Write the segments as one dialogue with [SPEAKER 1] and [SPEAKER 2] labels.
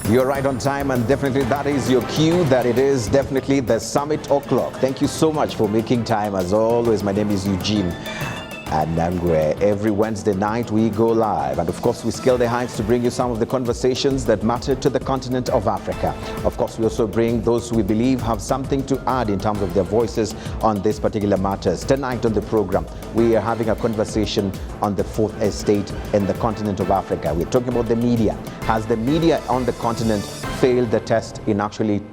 [SPEAKER 1] You're right on time, and definitely that is your cue that it is definitely the summit o'clock. Thank you so much for making time. As always, my name is Eugene Anangwe. Every Wednesday night we go live, and of course we scale the heights to bring you some of the conversations that matter to the continent of Africa. Of course, we also bring those we believe have something to add in terms of their voices on this particular matters. Tonight on the program, we are having a conversation on the fourth estate in the continent of Africa. We're talking about the media. Has the media on the continent failed the test in actually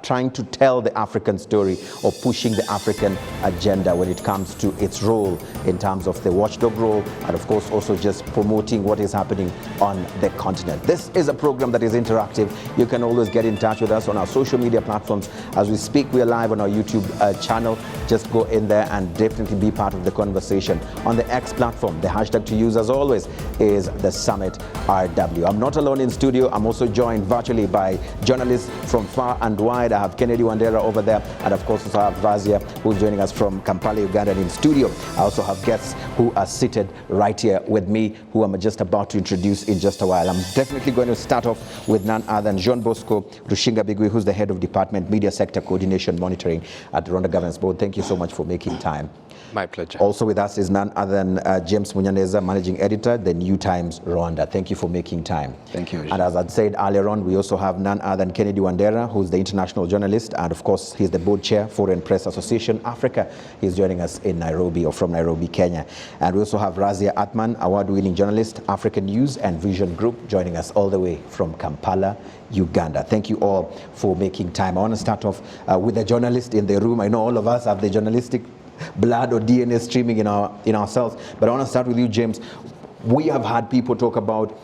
[SPEAKER 1] trying to tell the African story or pushing the African agenda when it comes to its role in terms of the watchdog role, and of course also just promoting what is happening on the continent? This is a program that is interactive. You can always get in touch with us on our social media platforms. As we speak, we are live on our YouTube channel. Just go in there and definitely be part of the conversation. On the X platform, the hashtag to use as always is the Summit RW. I'm not alone in studio. I'm also joined virtually by journalists from far and wide. I have Kennedy Wandera over there, and of course also have Razia, who's joining us from Kampala, Uganda, and in studio. I also have guests who are seated right here with me, who I'm just about to introduce in just a while. I'm definitely going to start off with none other than Jean Bosco Rushinga Bigui, who's the head of Department Media Sector Coordination Monitoring at the Rwanda Governance Board. Thank you so much for making time.
[SPEAKER 2] My pleasure.
[SPEAKER 1] Also with us is none other than James Munyaneza, Managing Editor, The New Times Rwanda. Thank you for making time.
[SPEAKER 2] Thank you.
[SPEAKER 1] And as I said earlier on, we also have none other than Kennedy Wandera, who's the international journalist, and of course he's the board chair, Foreign Press Association Africa. He's joining us in Nairobi, or from Nairobi, Kenya. And we also have Razia Atman, award-winning journalist, African News and Vision Group, joining us all the way from Kampala, Uganda. Thank you all for making time. I want to start off with the journalist in the room. I know all of us have the journalistic blood or DNA streaming in ourselves, but I want to start with you, James. We have had people talk about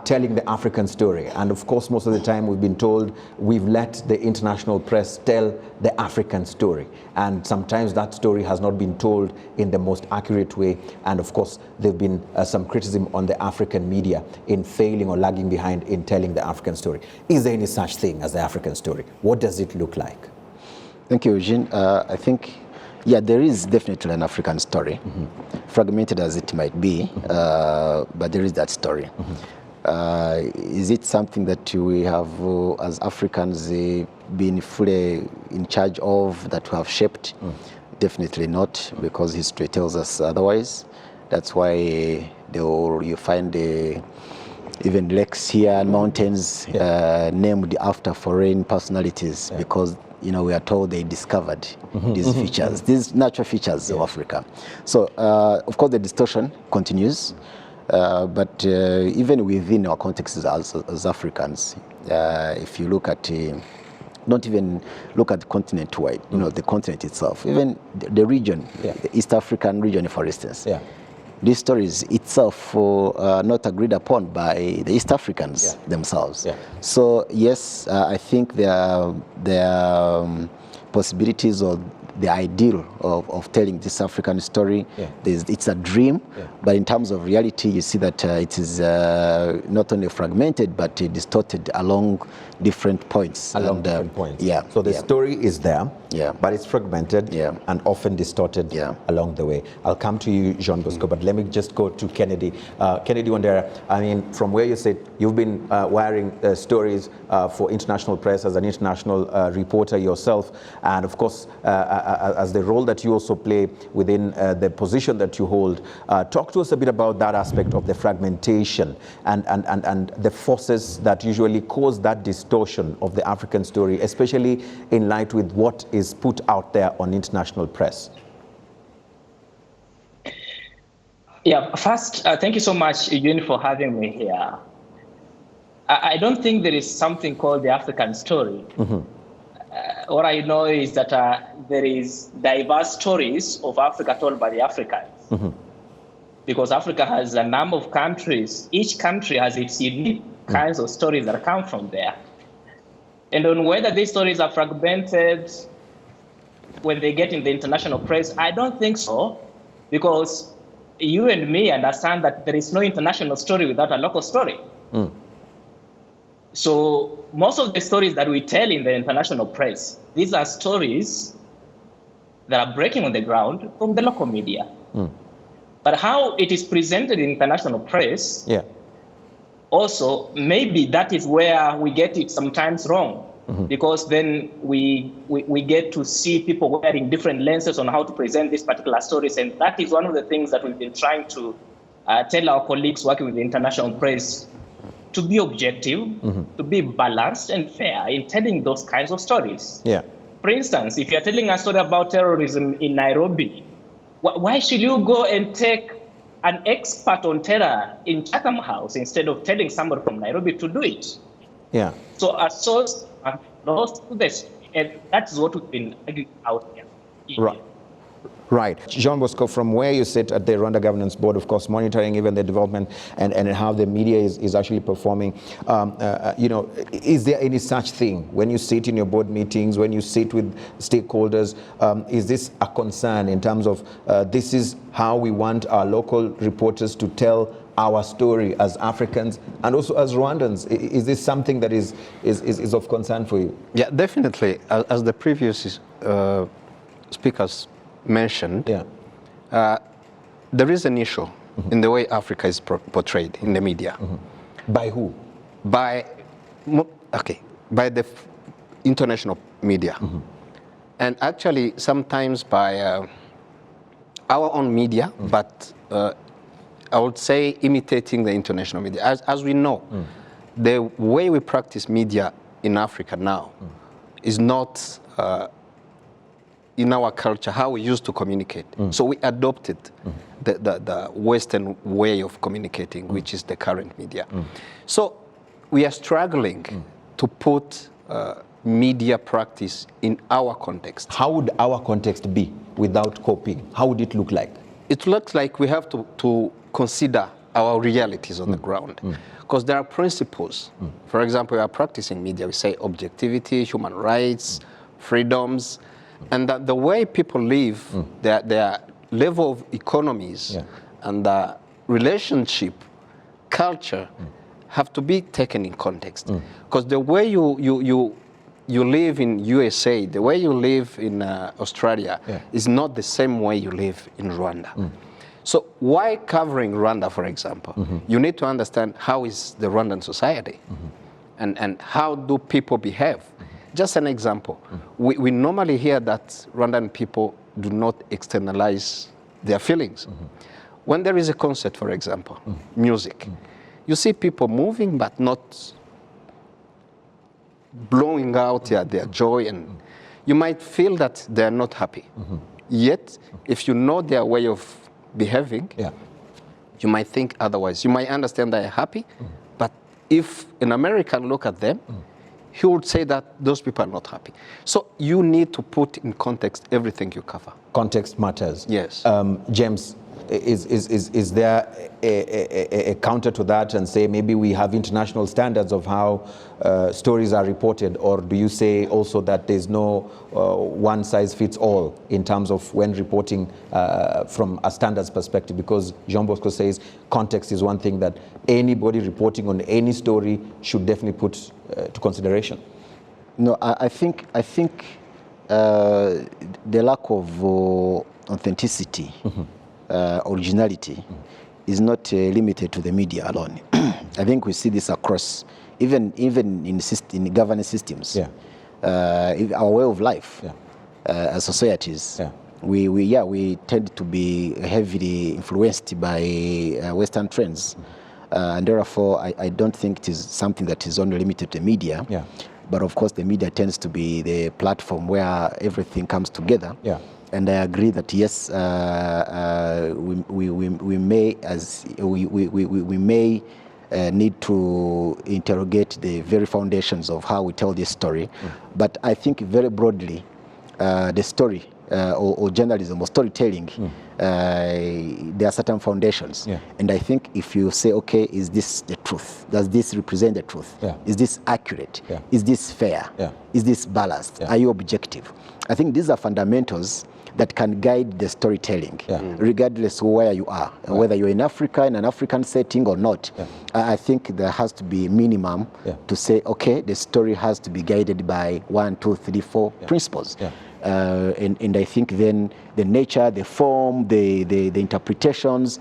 [SPEAKER 1] telling the African story, and of course most of the time we've been told we've let the international press tell the African story, and sometimes that story has not been told in the most accurate way, and of course there have been some criticism on the African media in failing or lagging behind in telling the African story. Is there any such thing as the African story? What does it look like?
[SPEAKER 3] Thank you, Eugene. I think yeah, there is definitely an African story, fragmented as it might be, but there is that story. Is it something that we have, as Africans, been fully in charge of, that we have shaped? Definitely not, because history tells us otherwise. That's why you find even lakes here and mountains named after foreign personalities, because we are told they discovered these features, these natural features of Africa. So, of course, the distortion continues, but even within our context as Africans, if you look at, don't even look at the continent wide, the continent itself, even the region, the East African region, for instance. This story is itself not agreed upon by the East Africans themselves. So yes, I think there are possibilities or the ideal of telling this African story. It's a dream, but in terms of reality, you see that it is not only fragmented, but distorted along different points.
[SPEAKER 1] Different points. So the story is there, but it's fragmented and often distorted along the way. I'll come to you, Jean Bosco, but let me just go to Kennedy. Kennedy Wandera, I mean, from where you sit, you've been wiring stories for international press as an international reporter yourself, and of course, as the role that you also play within the position that you hold. Talk to us a bit about that aspect of the fragmentation and the forces that usually cause that distortion of the African story, especially in light with what is put out there on international press.
[SPEAKER 4] First, thank you so much, Eugene, for having me here. I don't think there is something called the African story. What I know is that there is diverse stories of Africa told by the Africans. Because Africa has a number of countries. Each country has its unique kinds of stories that come from there. And on whether these stories are fragmented when they get in the international press, I don't think so, because you and me understand that there is no international story without a local story. So most of the stories that we tell in the international press, these are stories that are breaking on the ground from the local media. But how it is presented in international press Also, maybe that is where we get it sometimes wrong, because then we get to see people wearing different lenses on how to present these particular stories. And that is one of the things that we've been trying to tell our colleagues working with the international press, to be objective, to be balanced and fair in telling those kinds of stories.
[SPEAKER 1] Yeah.
[SPEAKER 4] For instance, if you're telling a story about terrorism in Nairobi, why should you go and take an expert on terror in Chatham House instead of telling somebody from Nairobi to do it?
[SPEAKER 1] Yeah.
[SPEAKER 4] So a source lost to this, and that's what we've been arguing out here.
[SPEAKER 1] Right. Right. Jean Bosco, from where you sit at the Rwanda Governance Board, of course, monitoring even the development and how the media is actually performing, is there any such thing when you sit in your board meetings, when you sit with stakeholders, is this a concern in terms of this is how we want our local reporters to tell our story as Africans and also as Rwandans? Is this something that is of concern for you?
[SPEAKER 2] Yeah, definitely. As the previous speakers mentioned, there is an issue in the way Africa is portrayed in the media.
[SPEAKER 1] By who?
[SPEAKER 2] By the international media, and actually sometimes by our own media, but I would say imitating the international media. As we know, the way we practice media in Africa now is not in our culture, how we used to communicate. So we adopted the Western way of communicating, which is the current media. So we are struggling to put media practice in our context.
[SPEAKER 1] How would our context be without copying? How would it look like?
[SPEAKER 2] It looks like we have to consider our realities on the ground, because there are principles. For example, we are practicing media, we say objectivity, human rights, freedoms, and that the way people live, their level of economies and the relationship, culture, have to be taken in context. Because the way you live in USA, the way you live in Australia is not the same way you live in Rwanda. So why covering Rwanda, for example? You need to understand how is the Rwandan society and how do people behave. Just an example, we normally hear that Rwandan people do not externalize their feelings. When there is a concert, for example, music, you see people moving but not blowing out their joy, and you might feel that they are not happy. Yet, if you know their way of behaving, you might think otherwise. You might understand they are happy, but if an American look at them, he would say that those people are not happy. So you need to put in context everything you cover.
[SPEAKER 1] Context matters.
[SPEAKER 2] Yes.
[SPEAKER 1] James, is there a counter to that and say maybe we have international standards of how stories are reported, or do you say also that there's no one size fits all in terms of when reporting from a standards perspective? Because Jean Bosco says context is one thing that anybody reporting on any story should definitely put to consideration.
[SPEAKER 3] No, I think the lack of authenticity, originality, is not limited to the media alone. I think we see this across, even in governance systems, our way of life as societies. We tend to be heavily influenced by Western trends, and therefore I don't think it is something that is only limited to the media. But of course, the media tends to be the platform where everything comes together. And I agree that yes, we may need to interrogate the very foundations of how we tell this story. But I think very broadly, the story or journalism or storytelling, there are certain foundations. And I think if you say, okay, is this the truth? Does this represent the truth? Is this accurate? Is this fair? Is this balanced? Are you objective? I think these are fundamentals that can guide the storytelling, regardless of where you are, whether you're in Africa, in an African setting or not. I think there has to be minimum to say, okay, the story has to be guided by 1, 2, 3, 4 principles. And I think then the nature, the form, the interpretations,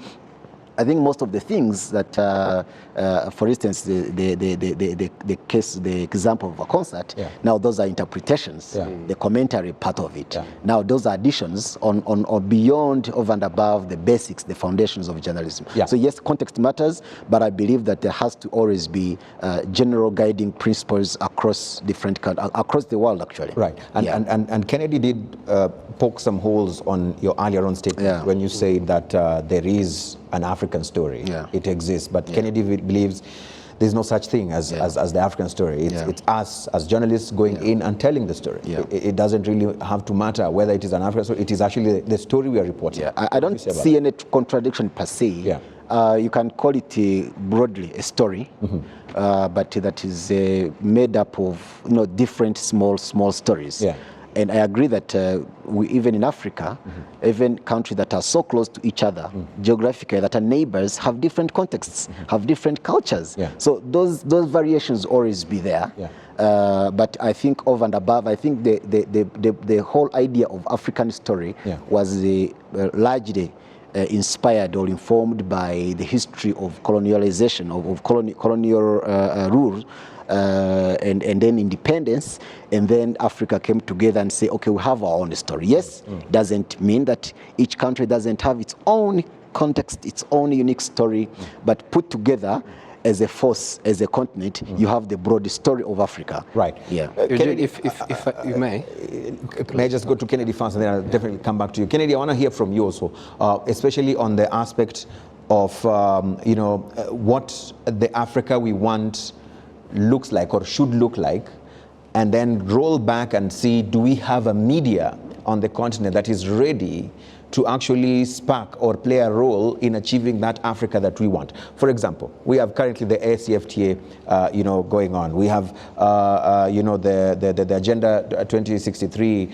[SPEAKER 3] I think most of the things that, for instance, the case, the example of a concert, now those are interpretations, the commentary part of it. Now those are additions on beyond, over and above the basics, the foundations of journalism. So yes, context matters, but I believe that there has to always be general guiding principles across different countries, across the world, actually.
[SPEAKER 1] Right, and Kennedy did poke some holes on your earlier on statement when you say that there is an African story. It exists, but Kennedy believes there's no such thing as the African story. It's us as journalists going in and telling the story. It doesn't really have to matter whether it is an African story. It is actually the story we are reporting.
[SPEAKER 3] I don't see any contradiction per se. You can call it broadly a story, but that is made up of different small stories. And I agree that we, even in Africa, even countries that are so close to each other, geographically, that are neighbors, have different contexts, have different cultures. So those variations always be there. But I think over and above, I think the whole idea of African story was largely inspired or informed by the history of colonialization, of colonial rule. And then independence, and then Africa came together and say, okay, we have our own story. Yes, doesn't mean that each country doesn't have its own context, its own unique story, but put together as a force, as a continent, you have the broad story of Africa.
[SPEAKER 1] Right.
[SPEAKER 2] Kennedy, if you may
[SPEAKER 1] I just go to Kennedy first, and then I'll definitely come back to you. Kennedy, I want to hear from you also, especially on the aspect of what the Africa we want looks like or should look like, and then roll back and see, do we have a media on the continent that is ready to actually spark or play a role in achieving that Africa that we want? For example, we have currently the ACFTA, going on. We have, the Agenda 2063.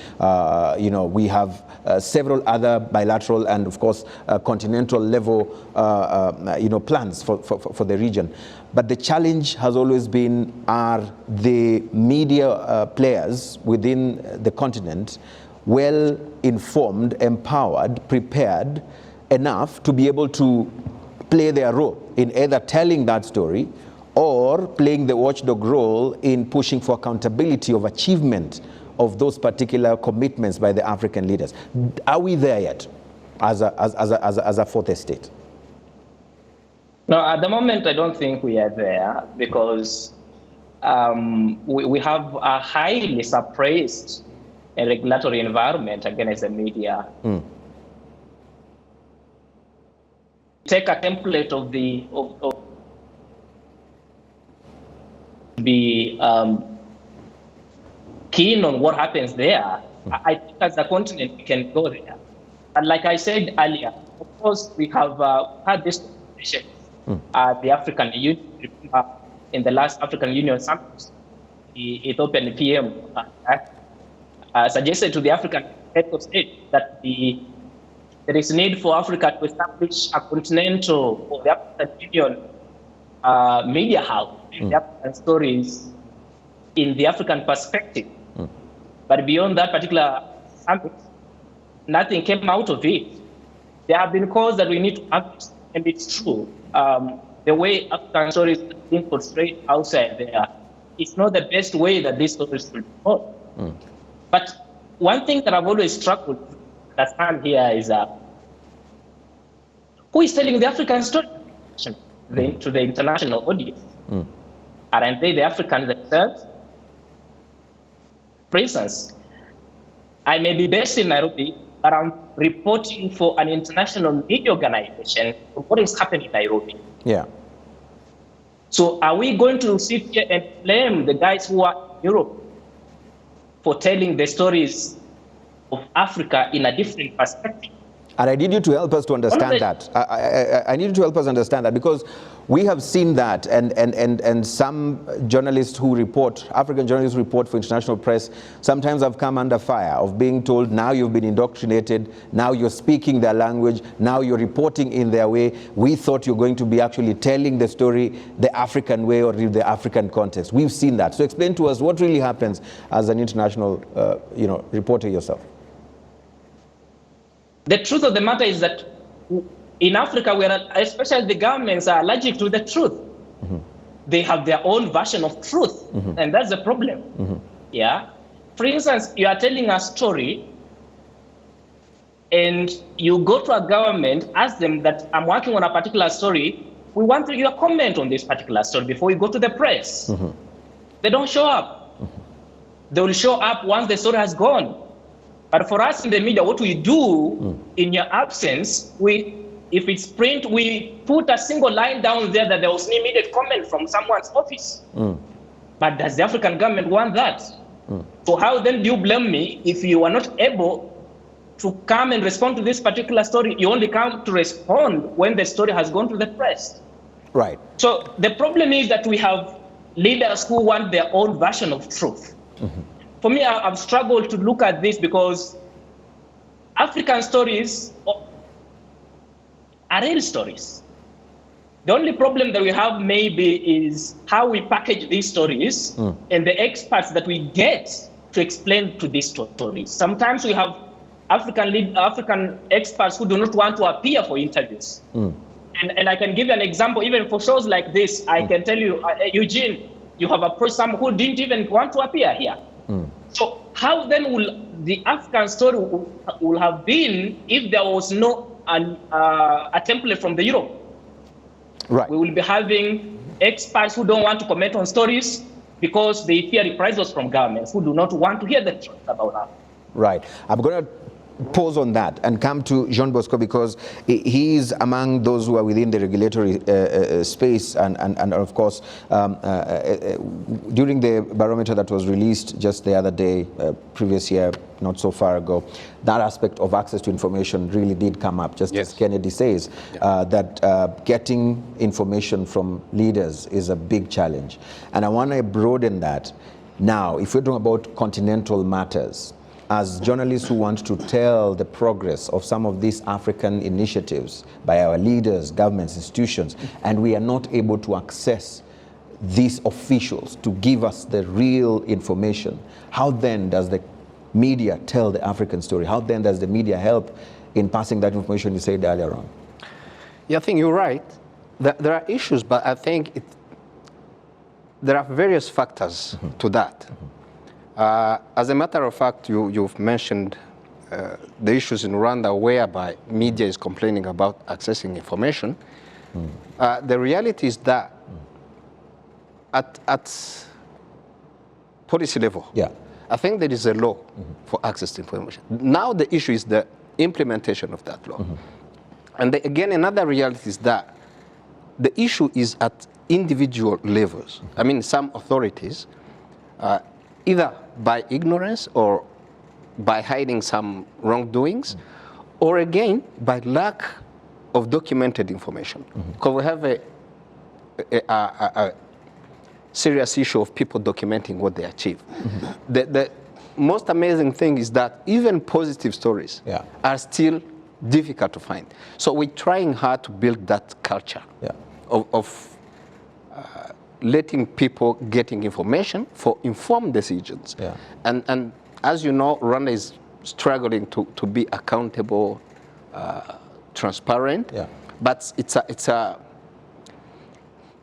[SPEAKER 1] We have several other bilateral and, of course, continental level, plans for the region. But the challenge has always been, are the media players within the continent well informed, empowered, prepared enough to be able to play their role in either telling that story or playing the watchdog role in pushing for accountability of achievement of those particular commitments by the African leaders? Are we there yet as a fourth estate?
[SPEAKER 4] No, at the moment, I don't think we are there, because we have a highly suppressed regulatory environment against the media. Take a template of be keen on what happens there. I think as a continent we can go there. And like I said earlier, of course we have had this conversation at the African Union, in the last African Union summit. The Ethiopian PM suggested to the African head of state that there is need for Africa to establish a continental, or the African Union media hub, the African stories in the African perspective. But beyond that particular summit, nothing came out of it. There have been calls that we need to act, and it's true. The way African stories are being portrayed outside there, it's not the best way that these stories will be told. But one thing that I've always struggled to understand here is who is telling the African story to the international audience? Aren't they the Africans themselves? For instance, I may be based in Nairobi, but I'm reporting for an international media organization of what is happening in Nairobi. So are we going to sit here and blame the guys who are in Europe for telling the stories of Africa in a different perspective?
[SPEAKER 1] And I need you to help us to understand that. I need you to help us understand that, because we have seen that, and some journalists who report, African journalists who report for international press, sometimes have come under fire of being told, now you've been indoctrinated, now you're speaking their language, now you're reporting in their way. We thought you're going to be actually telling the story the African way or in the African context. We've seen that. So explain to us what really happens as an international reporter yourself.
[SPEAKER 4] The truth of the matter is that in Africa, especially the governments are allergic to the truth. They have their own version of truth, and that's the problem. Yeah. For instance, you are telling a story, and you go to a government, ask them that I'm working on a particular story. We want your comment on this particular story before we go to the press. They don't show up. They will show up once the story has gone. But for us in the media, what we do in your absence, if it's print, we put a single line down there that there was an immediate comment from someone's office. But does the African government want that? So how then do you blame me if you are not able to come and respond to this particular story? You only come to respond when the story has gone to the press.
[SPEAKER 1] Right.
[SPEAKER 4] So the problem is that we have leaders who want their own version of truth. For me, I've struggled to look at this because African stories are real stories. The only problem that we have maybe is how we package these stories and the experts that we get to explain to these stories. Sometimes we have African experts who do not want to appear for interviews. And I can give you an example, even for shows like this, I can tell you, Eugene, you have approached someone who didn't even want to appear here. So how then will the African story will have been if there was no a template from the Europe?
[SPEAKER 1] Right.
[SPEAKER 4] We will be having experts who don't want to comment on stories because they fear reprisals from governments who do not want to hear the truth about Africa.
[SPEAKER 1] Right. I'm going to pause on that and come to Jean Bosco because he is among those who are within the regulatory space and of course during the barometer that was released just the other day, previous year, not so far ago, that aspect of access to information really did come up, just as Kennedy says, that getting information from leaders is a big challenge. And I want to broaden that. Now, if we're talking about continental matters, as journalists who want to tell the progress of some of these African initiatives by our leaders, governments, institutions, and we are not able to access these officials to give us the real information, how then does the media tell the African story? How then does the media help in passing that information you said earlier on?
[SPEAKER 2] Yeah, I think you're right. There are issues, but I think there are various factors to that. As a matter of fact, you've mentioned the issues in Rwanda whereby media is complaining about accessing information. The reality is that at policy level, I think there is a law for access to information. Now the issue is the implementation of that law. And again, another reality is that the issue is at individual levels. I mean, some authorities, either by ignorance or by hiding some wrongdoings, or again, by lack of documented information. Because we have a serious issue of people documenting what they achieve. The most amazing thing is that even positive stories are still difficult to find. So we're trying hard to build that culture of letting people getting information for informed decisions. And as you know, Rwanda is struggling to be accountable, transparent. But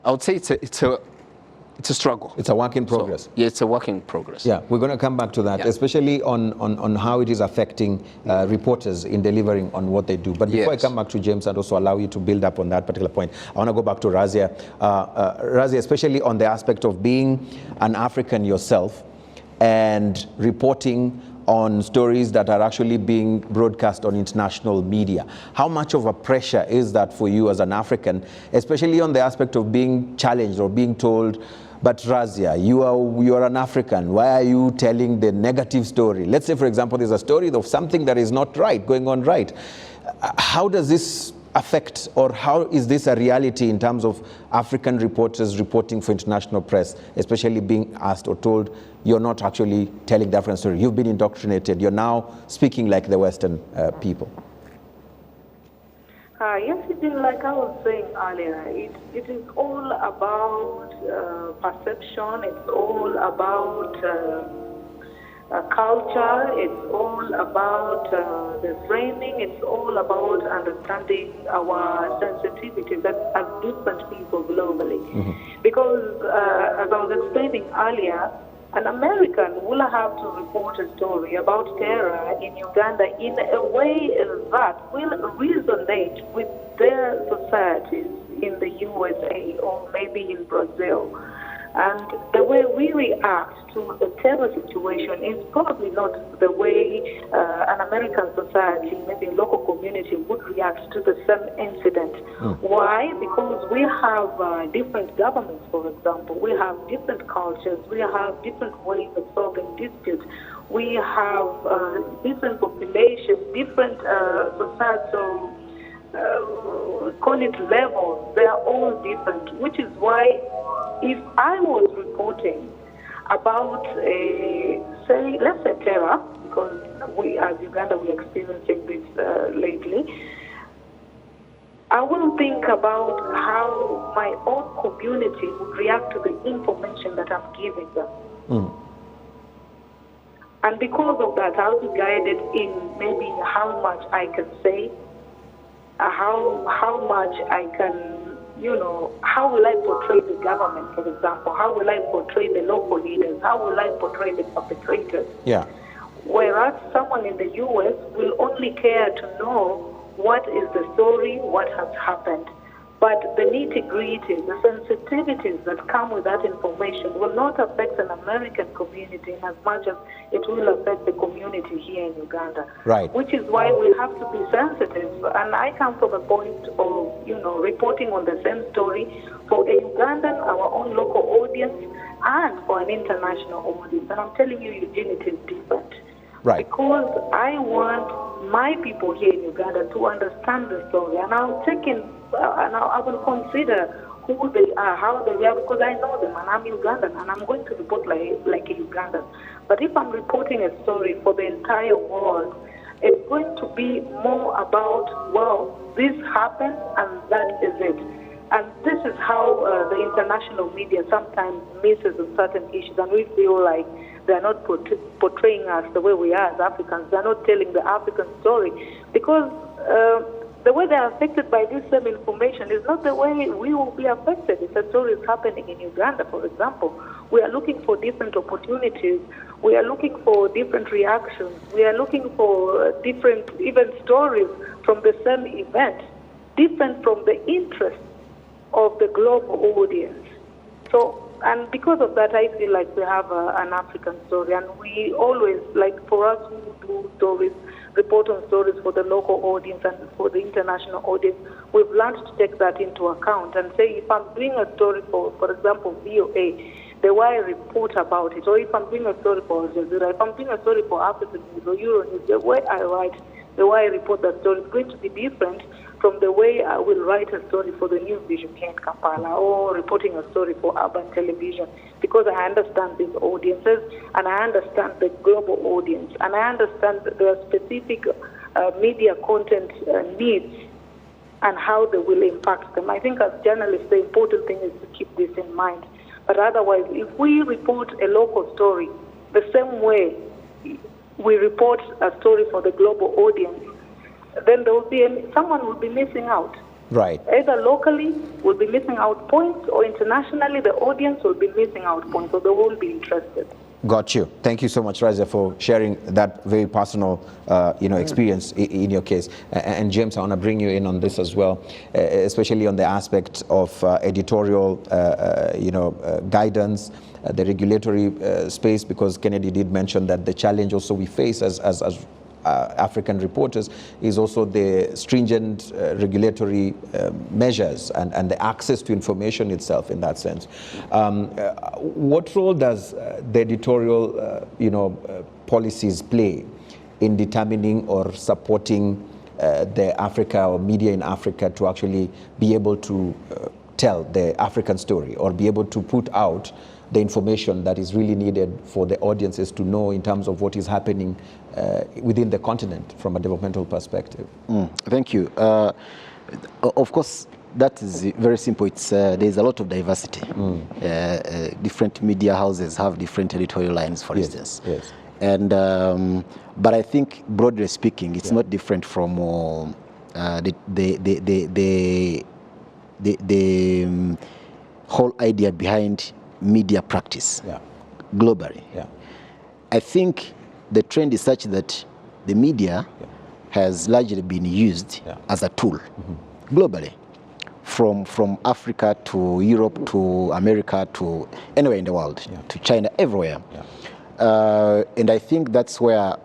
[SPEAKER 2] I would say it's a struggle.
[SPEAKER 1] It's a work in progress.
[SPEAKER 2] So, it's a work in progress.
[SPEAKER 1] Yeah, we're going to come back to that, especially on how it is affecting reporters in delivering on what they do. But before I come back to James and also allow you to build up on that particular point, I want to go back to Razia. Razia, especially on the aspect of being an African yourself and reporting on stories that are actually being broadcast on international media. How much of a pressure is that for you as an African, especially on the aspect of being challenged or being told, but Razia, you are an African, why are you telling the negative story? Let's say, for example, there's a story of something that is not right, going on right. How does this affect, or how is this a reality in terms of African reporters reporting for international press, especially being asked or told, you're not actually telling the African story, you've been indoctrinated, you're now speaking like the Western people?
[SPEAKER 5] Yes, it is like I was saying earlier. It is all about perception. It's all about culture, it's all about the framing, it's all about understanding our sensitivities as different people globally. Because, as I was explaining earlier, an American will have to report a story about terror in Uganda in a way that will resonate with their societies in the USA or maybe in Brazil. And the way we react to a terror situation is probably not the way an American society, maybe a local community, would react to the same incident. Why? Because we have different governments, for example. We have different cultures. We have different ways of solving disputes. We have different populations, different societal call it levels. They are all different, which is why if I was reporting about, say, let's say terror, because we as Uganda we're experiencing this lately, I will think about how my own community would react to the information that I'm giving them. And because of that, I'll be guided in maybe how much I can say, how much I can, how will I portray the government, for example? How will I portray the local leaders? How will I portray the perpetrators?
[SPEAKER 1] Yeah.
[SPEAKER 5] Whereas someone in the U.S. will only care to know what is the story, what has happened. But the nitty-gritty, the sensitivities that come with that information will not affect an American community in as much as it will affect the community here in Uganda.
[SPEAKER 1] Right.
[SPEAKER 5] Which is why we have to be sensitive. And I come from a point of, reporting on the same story for a Ugandan, our own local audience, and for an international audience. And I'm telling you, Eugene, it is different.
[SPEAKER 1] Right.
[SPEAKER 5] Because I want my people here in Uganda to understand the story. And I'll take in and I will consider who they are, how they are, because I know them, and I'm Ugandan, and I'm going to report like a Ugandan. But if I'm reporting a story for the entire world, it's going to be more about, well, this happened, and that is it. And this is how the international media sometimes misses on certain issues, and we feel like they're not portraying us the way we are as Africans. They're not telling the African story, because the way they are affected by this same information is not the way we will be affected. If a story is happening in Uganda, for example, we are looking for different opportunities. We are looking for different reactions. We are looking for different even stories from the same event, different from the interests of the global audience. So, and because of that, I feel like we have an African story, and we always, like for us who do stories, report on stories for the local audience and for the international audience, we've learned to take that into account and say, if I'm doing a story for example, VOA, the way I report about it, or if I'm doing a story for Al Jazeera, if I'm doing a story for African News or Euronews, the way I write, the way I report that story is going to be different from the way I will write a story for the New Vision here in Kampala, or reporting a story for urban television, because I understand these audiences, and I understand the global audience, and I understand their specific media content needs and how they will impact them. I think as journalists, the important thing is to keep this in mind. But otherwise, if we report a local story the same way we report a story for the global audience, then there will be someone will be missing out.
[SPEAKER 1] Right.
[SPEAKER 5] Either locally will be missing out points, or internationally the audience will be missing out points, so they won't be interested.
[SPEAKER 1] Got you. Thank you so much, Raza, for sharing that very personal, experience in your case. And James, I want to bring you in on this as well, especially on the aspect of editorial, guidance, the regulatory space, because Kennedy did mention that the challenge also we face as African reporters is also the stringent regulatory measures and the access to information itself in that sense. What role does the editorial policies play in determining or supporting the Africa or media in Africa to actually be able to tell the African story, or be able to put out the information that is really needed for the audiences to know in terms of what is happening within the continent from a developmental perspective?
[SPEAKER 3] Thank you. Of course, that is very simple. It's there's a lot of diversity. Different media houses have different editorial lines, for instance.
[SPEAKER 1] Yes.
[SPEAKER 3] And but I think, broadly speaking, it's not different from the whole idea behind media practice globally. I think the trend is such that the media has largely been used as a tool globally, from Africa to Europe to America to anywhere in the world, to China, everywhere. And I think that's where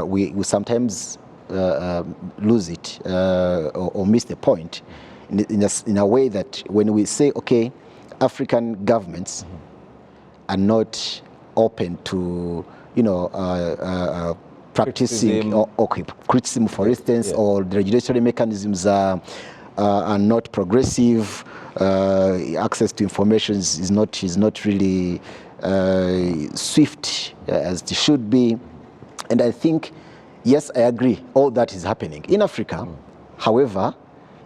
[SPEAKER 3] we sometimes lose it or miss the point in a way that when we say, okay, African governments are not open to, practicing criticism, for instance, or the regulatory mechanisms are not progressive. Access to information is not really swift as it should be. And I think, yes, I agree, all that is happening in Africa. However,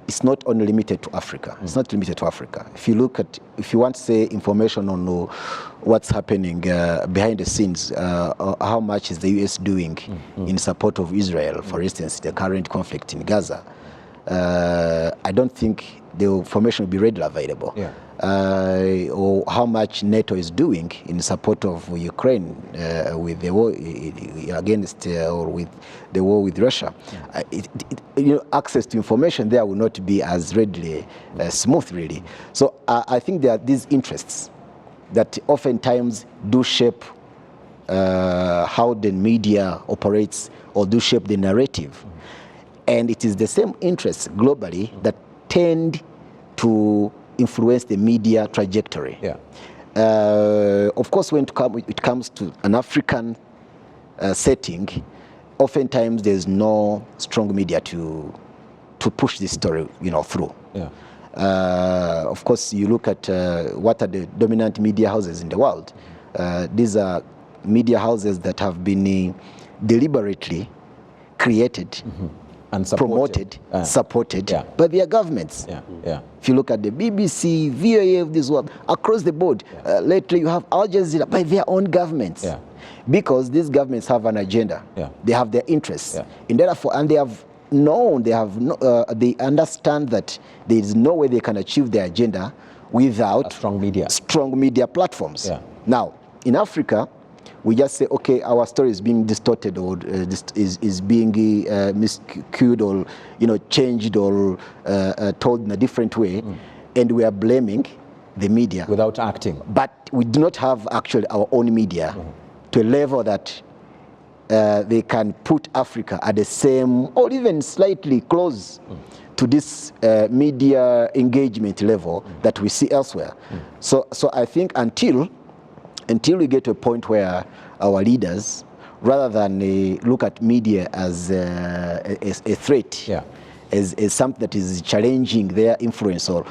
[SPEAKER 3] it's not only limited to Africa. It's not limited to Africa. If you want to say information on what's happening behind the scenes, how much is the US doing in support of Israel, for instance, the current conflict in Gaza, I don't think the information will be readily available. Or how much NATO is doing in support of Ukraine with the war against or with the war with Russia. Access to information there will not be as readily smooth, really. So I think there are these interests that oftentimes do shape how the media operates or do shape the narrative. And it is the same interests globally that tend to influence the media trajectory. Of course, when it comes to an African setting, oftentimes there's no strong media to push this story, through. Of course, you look at what are the dominant media houses in the world. These are media houses that have been deliberately created and promoted, supported by their governments. If you look at the BBC, VOA of this world, across the board, lately you have Al Jazeera by their own governments. Because these governments have an agenda. They have their interests. And therefore, and they understand that there is no way they can achieve their agenda without strong media platforms. Now, in Africa, we just say, okay, our story is being distorted or is being miscued or changed or told in a different way, and we are blaming the media
[SPEAKER 1] without acting.
[SPEAKER 3] But we do not have actually our own media to a level that they can put Africa at the same or even slightly close to this media engagement level that we see elsewhere. So I think until we get to a point where our leaders, rather than look at media as a threat, as something that is challenging their influence, or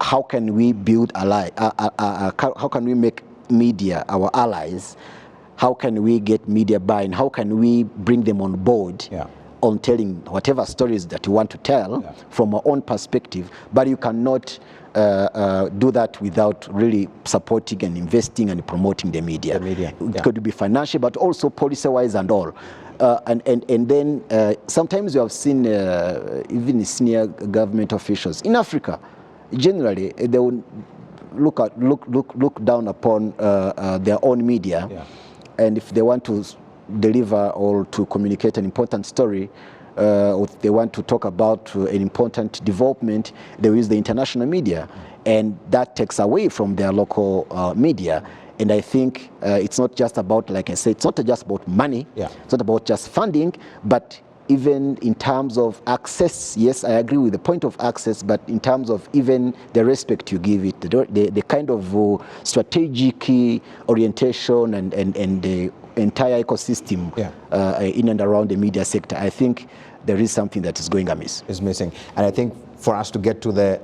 [SPEAKER 3] how can we build how can we make media our allies? How can we get media buy-in? How can we bring them on board on telling whatever stories that you want to tell from our own perspective? But you cannot do that without really supporting and investing and promoting the media. It could be financial, but also policy-wise and all. And then sometimes you have seen even senior government officials in Africa, generally they will look down upon their own media, and if they want to deliver or to communicate an important story, or if they want to talk about an important development, they will use the international media, and that takes away from their local media. And I think it's not just about, like I said, it's not just about money, it's not about just funding, but even in terms of access. Yes, I agree with the point of access, but in terms of even the respect you give it, the kind of strategic orientation and the entire ecosystem in and around the media sector, I think there is something that is going amiss.
[SPEAKER 1] Is missing. And I think for us to get to the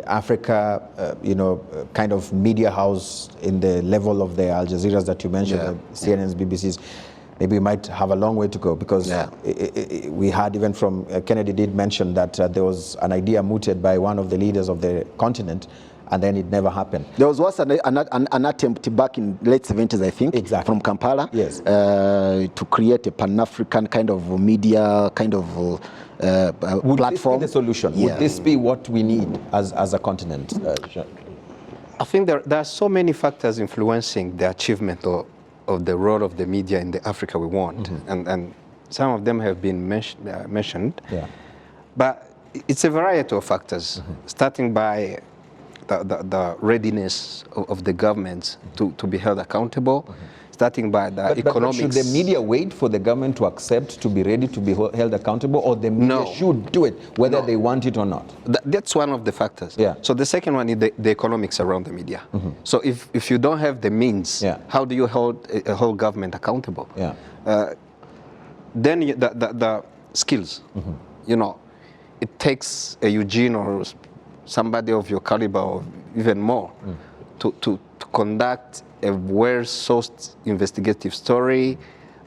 [SPEAKER 1] Africa, kind of media house in the level of the Al Jazeera's that you mentioned, the CNN's, BBC's, maybe we might have a long way to go, because we had even from Kennedy did mention that there was an idea mooted by one of the leaders of the continent and then it never happened.
[SPEAKER 3] There was once an attempt back in late 70s, I think,
[SPEAKER 1] Exactly.
[SPEAKER 3] from Kampala,
[SPEAKER 1] Yes.
[SPEAKER 3] To create a Pan-African kind of media, kind of
[SPEAKER 1] Would
[SPEAKER 3] platform.
[SPEAKER 1] this be the solution?
[SPEAKER 3] Yeah.
[SPEAKER 1] Would this be what we need as a continent? Jean?
[SPEAKER 2] I think there are so many factors influencing the achievement of the role of the media in the Africa we want, and some of them have been mentioned.
[SPEAKER 1] Yeah.
[SPEAKER 2] But it's a variety of factors, starting by the readiness of the governments to be held accountable, starting by the economics.
[SPEAKER 1] But should the media wait for the government to accept to be ready to be held accountable, or the media should do it whether they want it or not?
[SPEAKER 2] That's one of the factors.
[SPEAKER 1] Yeah.
[SPEAKER 2] So the second one is the economics around the media. So if you don't have the means, how do you hold a whole government accountable?
[SPEAKER 1] Yeah.
[SPEAKER 2] Then the skills, you know, it takes a Eugene or somebody of your caliber or even more to conduct a well-sourced investigative story,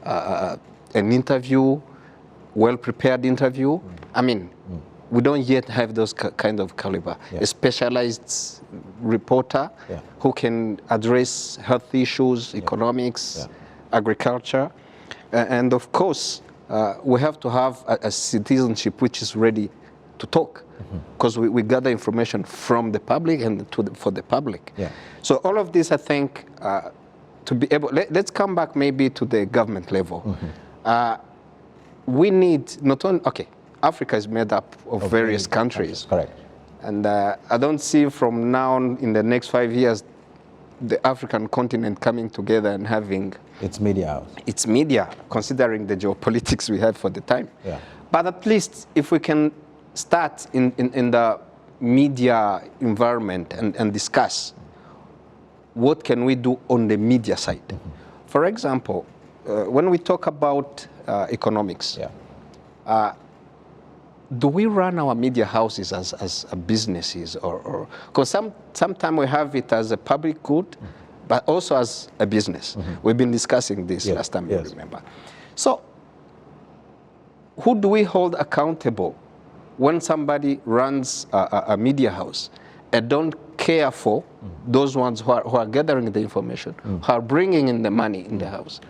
[SPEAKER 2] an interview, well-prepared interview. I mean, we don't yet have those kind of caliber. A specialized reporter who can address health issues, economics, agriculture. And of course, we have to have a citizenship which is ready to talk, because we gather information from the public and for the public.
[SPEAKER 1] Yeah.
[SPEAKER 2] So all of this, I think, to be able, let's come back maybe to the government level. We need not only, Africa is made up of various countries.
[SPEAKER 1] Correct.
[SPEAKER 2] And I don't see from now on in the next 5 years the African continent coming together and having
[SPEAKER 1] It's media house.
[SPEAKER 2] its media, considering the geopolitics we have for the time.
[SPEAKER 1] Yeah.
[SPEAKER 2] But at least if we can start in the media environment and discuss what can we do on the media side. For example, when we talk about economics, do we run our media houses as businesses, or because sometimes we have it as a public good, but also as a business. We've been discussing this last time, you remember. So who do we hold accountable when somebody runs a media house and don't care for those ones who are gathering the information, who are bringing in the money in the house?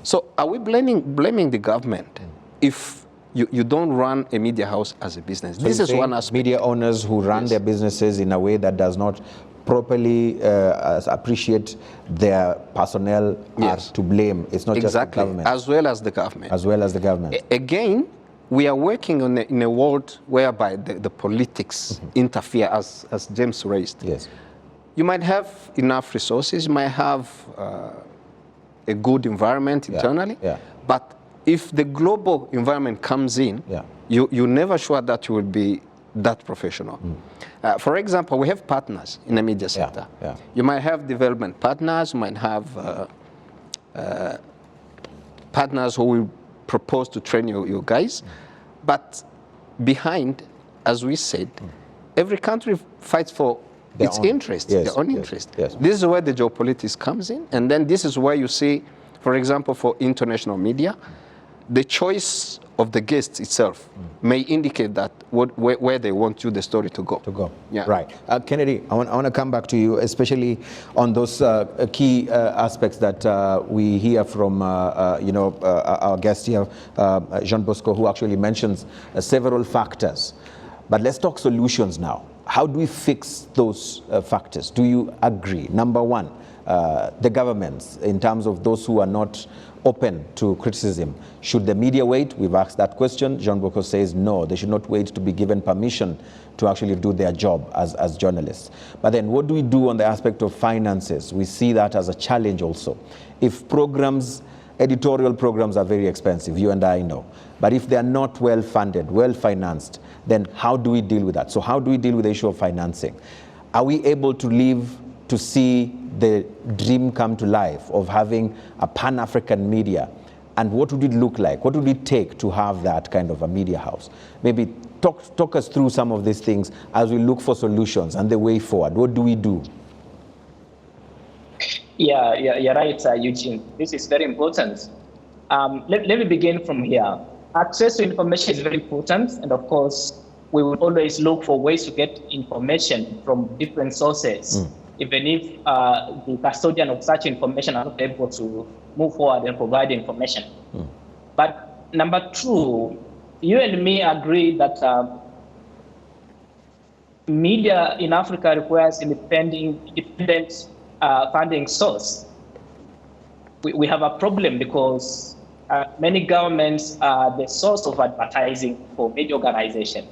[SPEAKER 2] So are we blaming the government if you don't run a media house as a business?
[SPEAKER 1] So
[SPEAKER 2] this is one aspect.
[SPEAKER 1] Media owners who run their businesses in a way that does not properly appreciate their personnel are to blame. It's not just the government.
[SPEAKER 2] As well as the government.
[SPEAKER 1] As well as the government.
[SPEAKER 2] Again, we are working in a world whereby the politics interfere, as James raised.
[SPEAKER 1] Yes.
[SPEAKER 2] You might have enough resources, you might have a good environment internally, but if the global environment comes in, you're never sure that you will be that professional. For example, we have partners in the media sector. You might have development partners, you might have partners who will propose to train you guys, but behind, as we said, every country fights for its interest, their own interest. This is where the geopolitics comes in, and then this is where you see, for example, for international media, the choice of the guests itself may indicate that where they want the story to go.
[SPEAKER 1] Right. Kennedy, I want to come back to you, especially on those key aspects that we hear from our guest here, Jean Bosco, who actually mentions several factors. But let's talk solutions now. How do we fix those factors? Do you agree? Number one, the governments, in terms of those who are not open to criticism. Should the media wait? We've asked that question. Jean Bosco says no, they should not wait to be given permission to actually do their job as journalists. But then what do we do on the aspect of finances? We see that as a challenge also. If programs, editorial programs are very expensive, you and I know. But if they are not well funded, well financed, then how do we deal with that? So how do we deal with the issue of financing? Are we able to live to see the dream come to life of having a Pan-African media? And what would it look like? What would it take to have that kind of a media house? Maybe talk us through some of these things as we look for solutions and the way forward. What do we do?
[SPEAKER 4] Yeah, you're right, Eugene. This is very important. Let me begin from here. Access to information is very important, and of course, we will always look for ways to get information from different sources, even if the custodian of such information are not able to move forward and provide information. But number two, you and me agree that media in Africa requires independent funding source. We have a problem because many governments are the source of advertising for media organizations.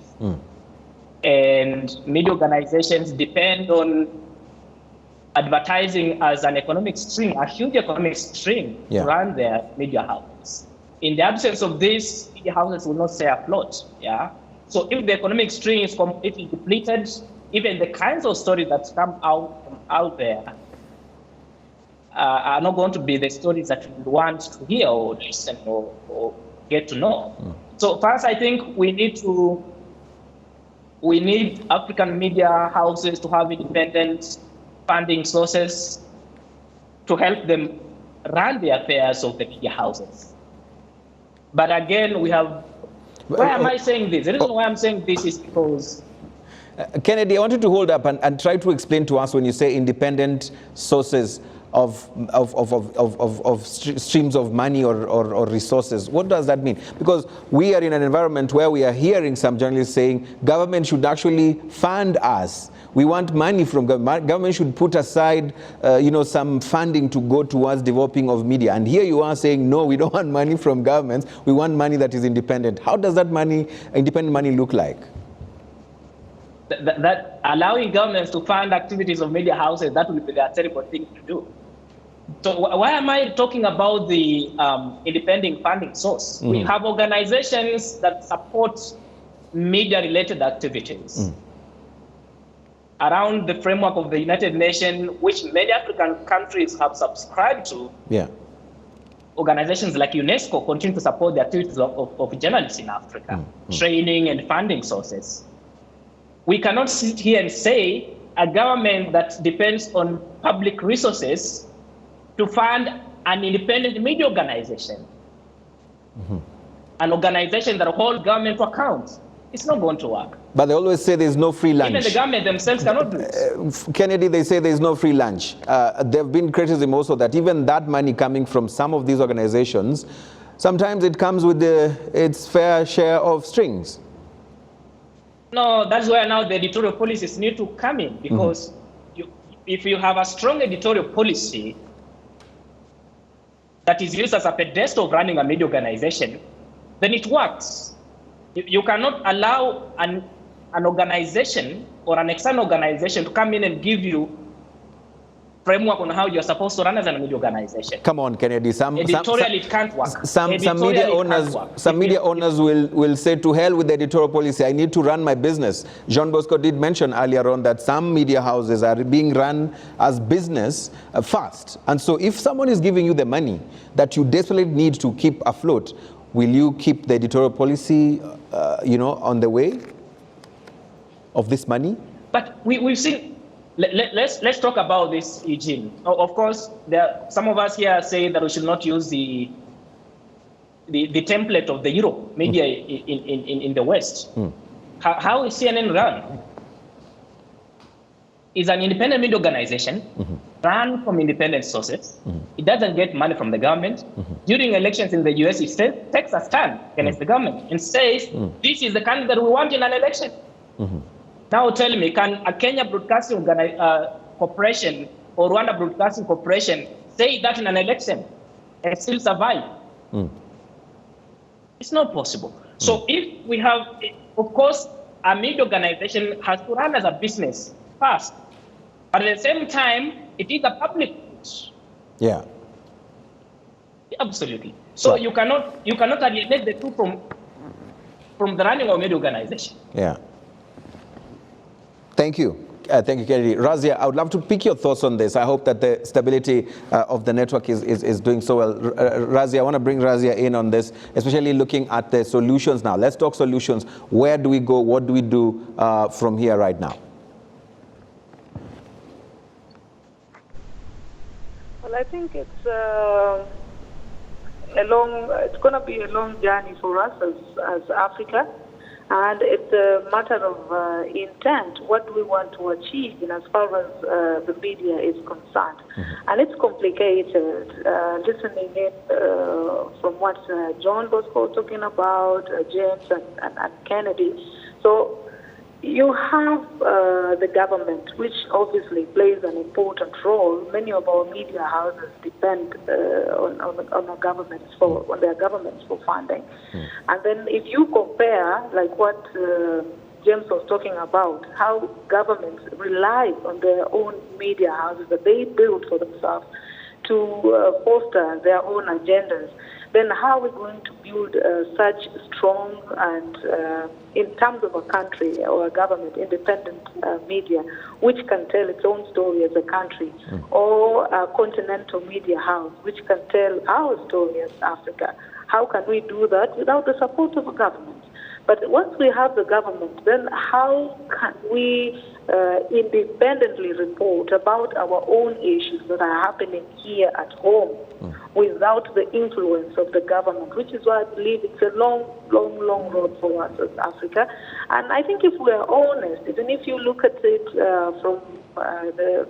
[SPEAKER 4] And media organizations depend on advertising as an economic stream, a huge economic stream to run their media houses. In the absence of this, media houses will not stay afloat. Yeah. So if the economic stream is completely depleted, even the kinds of stories that come out there are not going to be the stories that you want to hear or listen or get to know. So first, I think we need African media houses to have independent funding sources to help them run the affairs of the media houses. But again, we have. Why am I saying this? The reason why I'm saying this is because.
[SPEAKER 1] Kennedy, I wanted to hold up and try to explain to us when you say independent sources of streams of money or resources. What does that mean? Because we are in an environment where we are hearing some journalists saying government should actually fund us. We want money from government. Government should put aside, some funding to go towards developing of media. And here you are saying, no, we don't want money from governments. We want money that is independent. How does that independent money look like?
[SPEAKER 4] That allowing governments to fund activities of media houses, that would be a terrible thing to do. So why am I talking about the independent funding source? We have organizations that support media-related activities around the framework of the United Nations, which many African countries have subscribed to. Yeah. Organizations like UNESCO continue to support the activities of journalists in Africa, training and funding sources. We cannot sit here and say a government that depends on public resources to fund an independent media organization, an organization that holds government to account. It's not going to work.
[SPEAKER 1] But they always say there's no free lunch.
[SPEAKER 4] Even the government themselves cannot do it.
[SPEAKER 1] Kennedy, they say there's no free lunch. There have been criticism also that even that money coming from some of these organizations, sometimes it comes with its fair share of strings.
[SPEAKER 4] No, that's where now the editorial policies need to come in, because if you have a strong editorial policy that is used as a pedestal of running a media organization, then it works. You cannot allow an organization or an external organization to come in and give you framework on how you're supposed to run as a media organization.
[SPEAKER 1] Come on, Kennedy.
[SPEAKER 4] Editorially, it can't work.
[SPEAKER 1] Some media owners will say, to hell with the editorial policy, I need to run my business. Jean Bosco did mention earlier on that some media houses are being run as business first. And so if someone is giving you the money that you desperately need to keep afloat, will you keep the editorial policy, on the way of this money?
[SPEAKER 4] But we've seen. Let's talk about this, Eugene. Of course, some of us here say that we should not use the template of the Europe media in the West. How is CNN run? It's an independent media organization run from independent sources. It doesn't get money from the government. During elections in the US, it takes a stand against the government and says, this is the candidate we want in an election. Now tell me, can a Kenya Broadcasting Corporation or Rwanda Broadcasting Corporation say that in an election and still survive? It's not possible. So if we have, of course, a media organization has to run as a business first, but at the same time, it is a public good.
[SPEAKER 1] Yeah.
[SPEAKER 4] Absolutely. So right. you cannot alienate the two from the running of a media organization.
[SPEAKER 1] Yeah. Thank you. Thank you, Kennedy. Razia, I would love to pick your thoughts on this. I hope that the stability of the network is doing so well. Razia, I want to bring Razia in on this, especially looking at the solutions now. Let's talk solutions. Where do we go? What do we do from here right now?
[SPEAKER 5] Well, I think it's going to be a long journey for us as Africa. And it's a matter of intent, what we want to achieve in as far as the media is concerned. And it's complicated. Listening in from what John was talking about, James and Kennedy. So you have the government, which obviously plays an important role. Many of our media houses depend on their governments for funding. And then if you compare, like what James was talking about, how governments rely on their own media houses that they build for themselves to foster their own agendas, then how are we going to build such strong and, in terms of a country or a government, independent media, which can tell its own story as a country, or a continental media house, which can tell our story as Africa? How can we do that without the support of a government? But once we have the government, then how can we independently report about our own issues that are happening here at home without the influence of the government, which is why I believe it's a long, long, long road for us as Africa. And I think if we are honest, even if you look at it from the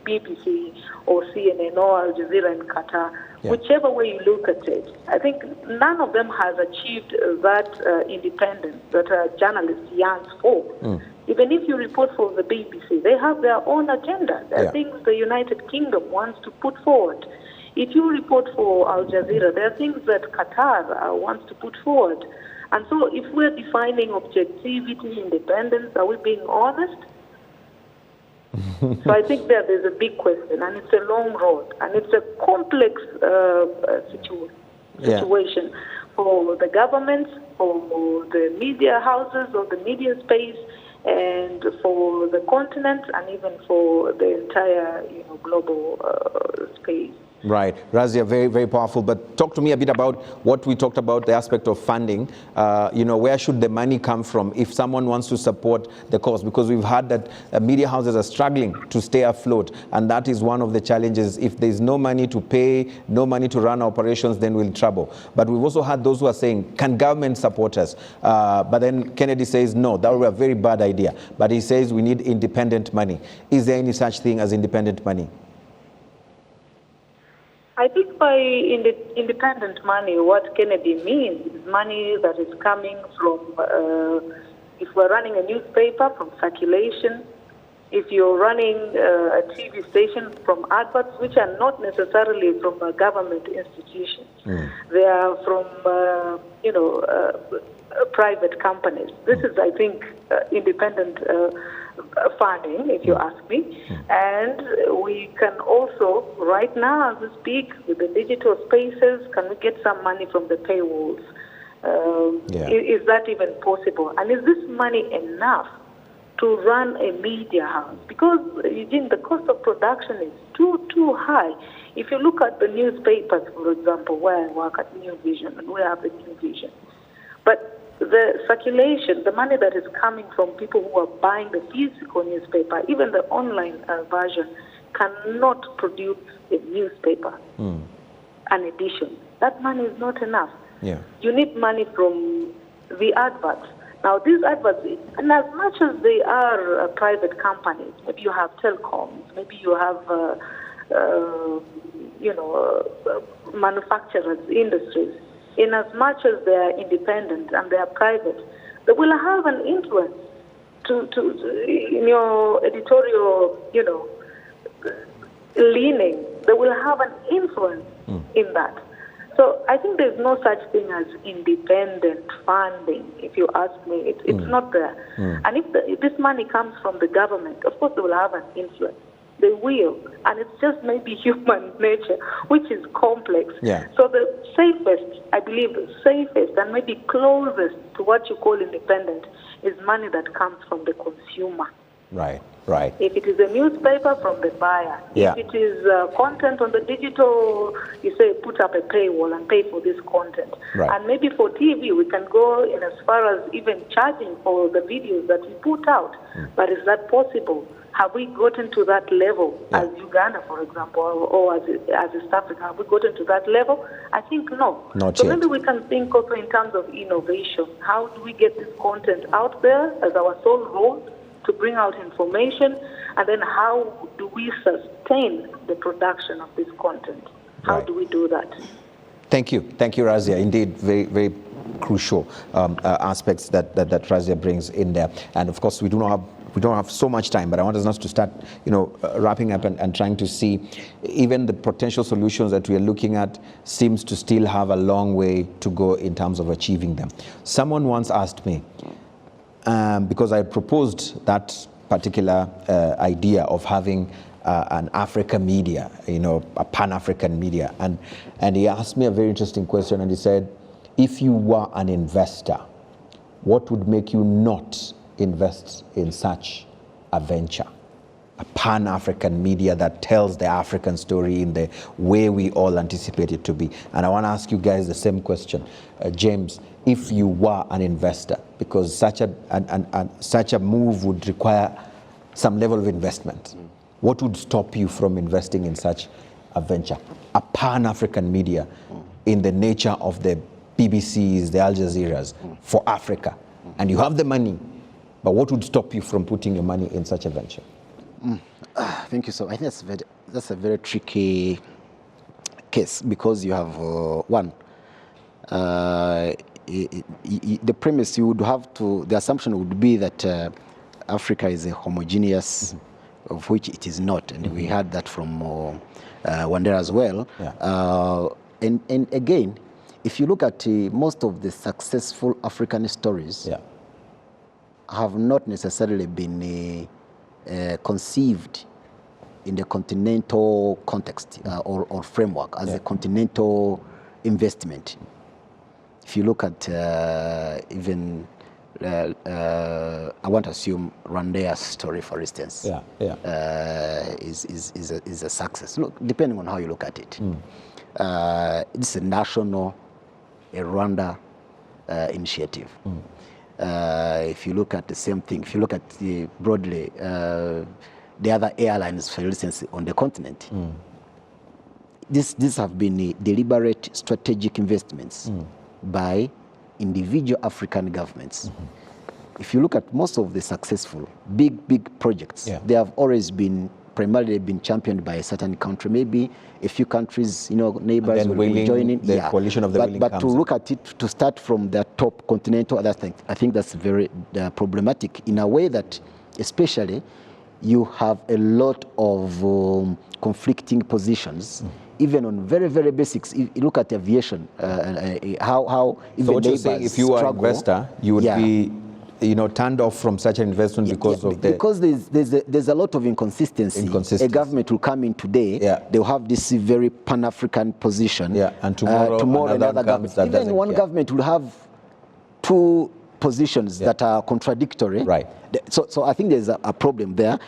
[SPEAKER 5] BBC or CNN or Al Jazeera in Qatar, whichever way you look at it, I think none of them has achieved that independence that journalists yearn for. Even if you report for the BBC, they have their own agenda. There are things the United Kingdom wants to put forward. If you report for Al Jazeera, there are things that Qatar wants to put forward. And so if we're defining objectivity, independence, are we being honest? So I think there's a big question, and it's a long road, and it's a complex situation for the government, for the media houses or the media space, and for the continent, and even for the entire global space.
[SPEAKER 1] Right. Razia, very, very powerful. But talk to me a bit about what we talked about, the aspect of funding. Where should the money come from if someone wants to support the cause? Because we've heard that media houses are struggling to stay afloat. And that is one of the challenges. If there's no money to pay, no money to run operations, then we're in trouble. But we've also had those who are saying, can government support us? But then Kennedy says, no, that would be a very bad idea. But he says we need independent money. Is there any such thing as independent money?
[SPEAKER 5] I think by independent money, what Kennedy means is money that is coming from, if we're running a newspaper, from circulation, if you're running a TV station, from adverts, which are not necessarily from a government institution. They are from, private companies. This is, I think, independent funding, if you ask me. And we can also, right now as we speak, with the digital spaces, can we get some money from the paywalls? Is that even possible? And is this money enough to run a media house? Because, Eugene, the cost of production is too high. If you look at the newspapers, for example, where I work at New Vision, and we have the New Vision, but the circulation, the money that is coming from people who are buying the physical newspaper, even the online version, cannot produce a newspaper, an edition. That money is not enough. You need money from the adverts. Now, these adverts, and as much as they are private companies, maybe you have telecoms, maybe you have, manufacturers, industries, in as much as they are independent and they are private, they will have an influence to in your editorial, leaning. They will have an influence in that. So I think there's no such thing as independent funding, if you ask me. It's not there. And if this money comes from the government, of course they will have an influence. They will. And it's just maybe human nature, which is complex. So the safest, I believe, and maybe closest to what you call independent is money that comes from the consumer.
[SPEAKER 1] Right, right.
[SPEAKER 5] If it is a newspaper, from the buyer.
[SPEAKER 1] Yeah.
[SPEAKER 5] If it is content on the digital, you say put up a paywall and pay for this content.
[SPEAKER 1] Right.
[SPEAKER 5] And maybe for TV, we can go in as far as even charging for the videos that we put out. But is that possible? Have we gotten to that level as Uganda, for example, or as East Africa? Have we gotten to that level? I think no.
[SPEAKER 1] Not
[SPEAKER 5] so
[SPEAKER 1] yet.
[SPEAKER 5] maybe we can think also in terms of innovation. How do we get this content out there as our sole role to bring out information? And then how do we sustain the production of this content? How
[SPEAKER 1] Right.
[SPEAKER 5] do we do that?
[SPEAKER 1] Thank you, Razia. Indeed, very, very crucial aspects that Razia brings in there. And of course, we don't have so much time, but I want us to start, wrapping up and trying to see even the potential solutions that we are looking at seems to still have a long way to go in terms of achieving them. Someone once asked me, because I proposed that particular idea of having an African media, a Pan-African media, and he asked me a very interesting question, and he said, if you were an investor, what would make you not invest in such a venture? A Pan-African media that tells the African story in the way we all anticipate it to be. And I want to ask you guys the same question. James, if you were an investor, because such a move would require some level of investment, what would stop you from investing in such a venture? A Pan-African media in the nature of the BBCs, the Al Jazeeras, for Africa. And you have the money, but what would stop you from putting your money in such a venture?
[SPEAKER 3] Thank you. So I think that's a very tricky case, because you have the premise you would have to, the assumption would be that Africa is a homogeneous, of which it is not, and we had that from Wandera as well.
[SPEAKER 1] Yeah.
[SPEAKER 3] And again, if you look at most of the successful African stories, have not necessarily been conceived in the continental context or framework as a continental investment. If you look at even, I want to assume Rwanda's story, for instance, is a success. Look, depending on how you look at it, it's a national, a Rwanda initiative. If you look at the same thing, if you look at broadly the other airlines, for instance, on the continent, these have been deliberate strategic investments by individual African governments. If you look at most of the successful big projects, they have always been primarily been championed by a certain country, maybe a few countries, neighbors will be joining.
[SPEAKER 1] The coalition of the willing
[SPEAKER 3] but to look at it, to start from the top continental other things, I think that's very problematic in a way that, especially, you have a lot of conflicting positions, even on very, very basics. If you look at aviation, how even
[SPEAKER 1] so what you're
[SPEAKER 3] neighbors
[SPEAKER 1] saying, if you were an investor, you would be turned off from such an investment because of the...
[SPEAKER 3] Because there's a lot of inconsistency. A government will come in today, they'll have this very Pan-African position.
[SPEAKER 1] And tomorrow
[SPEAKER 3] another government. Even one government will have two positions that are contradictory.
[SPEAKER 1] Right.
[SPEAKER 3] So I think there's a problem there.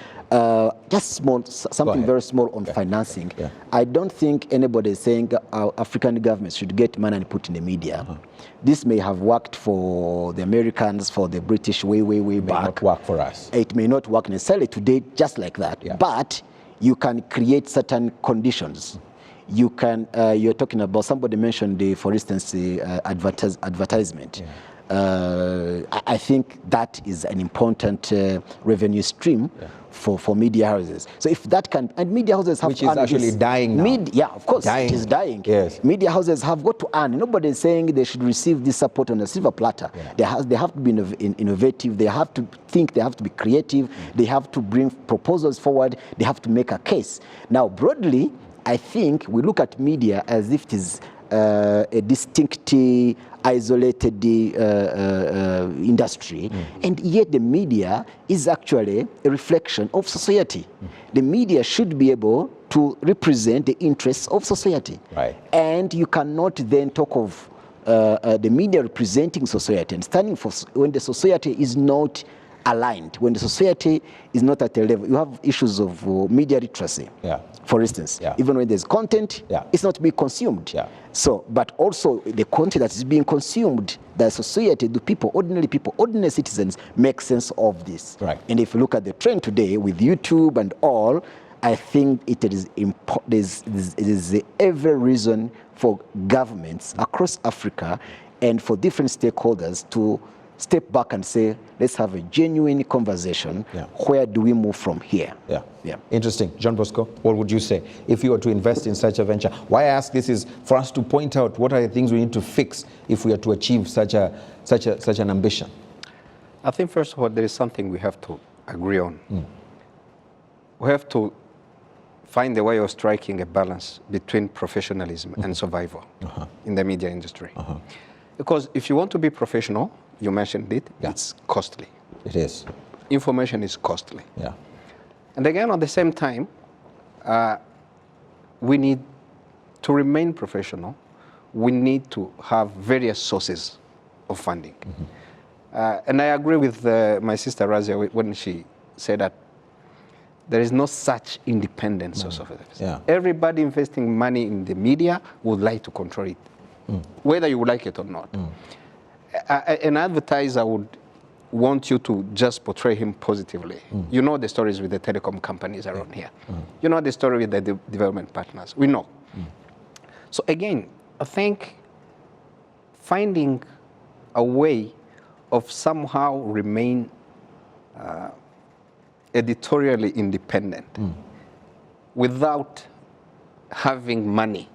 [SPEAKER 3] Just something very small on financing. I don't think anybody is saying African governments should get money and put in the media. This may have worked for the Americans, for the British way back.
[SPEAKER 1] It may not work for us.
[SPEAKER 3] It may not work necessarily today just like that. But you can create certain conditions. You can, you're talking about, somebody mentioned, for instance, the advertisement. I think that is an important revenue stream for media houses. So if that can, and media houses have,
[SPEAKER 1] which is actually dying now.
[SPEAKER 3] Of course, it is dying.
[SPEAKER 1] Yes.
[SPEAKER 3] Media houses have got to earn. Nobody is saying they should receive this support on a silver platter. They have to be innovative. They have to think. They have to be creative. They have to bring proposals forward. They have to make a case. Now, broadly, I think we look at media as if it is a distinct, isolated industry, and yet the media is actually a reflection of society. The media should be able to represent the interests of society.
[SPEAKER 1] Right.
[SPEAKER 3] And you cannot then talk of the media representing society and standing for when the society is not aligned, when the society is not at a level. You have issues of media literacy.
[SPEAKER 1] Yeah.
[SPEAKER 3] For instance,
[SPEAKER 1] Yeah.
[SPEAKER 3] even when there's content,
[SPEAKER 1] Yeah.
[SPEAKER 3] it's not being consumed.
[SPEAKER 1] Yeah.
[SPEAKER 3] So, but also the content that is being consumed, the society, the people, ordinary citizens make sense of this.
[SPEAKER 1] Right.
[SPEAKER 3] And if you look at the trend today with YouTube and all, I think it is there's every reason for governments across Africa and for different stakeholders to step back and say, let's have a genuine conversation.
[SPEAKER 1] Yeah.
[SPEAKER 3] Where do we move from here?
[SPEAKER 1] Yeah.
[SPEAKER 3] Yeah.
[SPEAKER 1] Interesting. John Bosco, what would you say if you were to invest in such a venture? Why I ask this is for us to point out what are the things we need to fix if we are to achieve such an ambition.
[SPEAKER 2] I think, first of all, there is something we have to agree on. We have to find a way of striking a balance between professionalism and survival in the media industry. Because if you want to be professional, you mentioned it,
[SPEAKER 1] Yeah.
[SPEAKER 2] it's costly.
[SPEAKER 1] It is.
[SPEAKER 2] Information is costly.
[SPEAKER 1] Yeah.
[SPEAKER 2] And again, at the same time, we need to remain professional. We need to have various sources of funding. And I agree with my sister Razia when she said that there is no such independent source of evidence.
[SPEAKER 1] Yeah.
[SPEAKER 2] Everybody investing money in the media would like to control it, whether you like it or not. An advertiser would want you to just portray him positively. You know the stories with the telecom companies around here. You know the story with the development partners. We know. So again, I think finding a way of somehow remain editorially independent without having money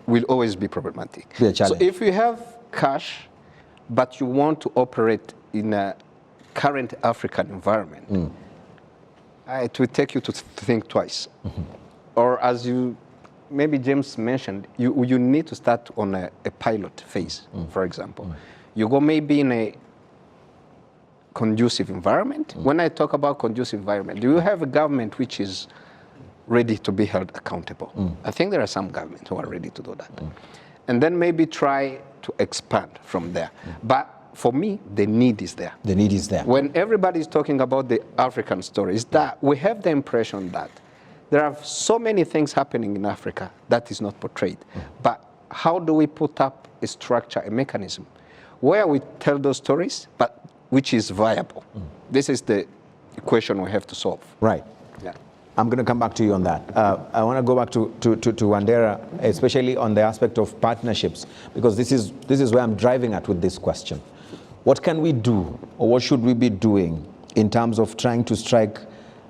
[SPEAKER 2] will always be problematic.
[SPEAKER 1] Be a challenge.
[SPEAKER 2] So if you have cash, but you want to operate in a current African environment, it will take you to think twice. Or as you, maybe James mentioned, you need to start on a pilot phase, for example. You go maybe in a conducive environment. When I talk about conducive environment, do you have a government which is ready to be held accountable? I think there are some governments who are ready to do that. And then maybe try to expand from there. But for me, the need is there.
[SPEAKER 1] The need is there.
[SPEAKER 2] When everybody is talking about the African story, is that we have the impression that there are so many things happening in Africa that is not portrayed. But how do we put up a structure, a mechanism, where we tell those stories, but which is viable? This is the equation we have to solve.
[SPEAKER 1] Right.
[SPEAKER 2] Yeah.
[SPEAKER 1] I'm going to come back to you on that. I want to go back to Wandera, especially on the aspect of partnerships, because this is where I'm driving at with this question. What can we do, or what should we be doing in terms of trying to strike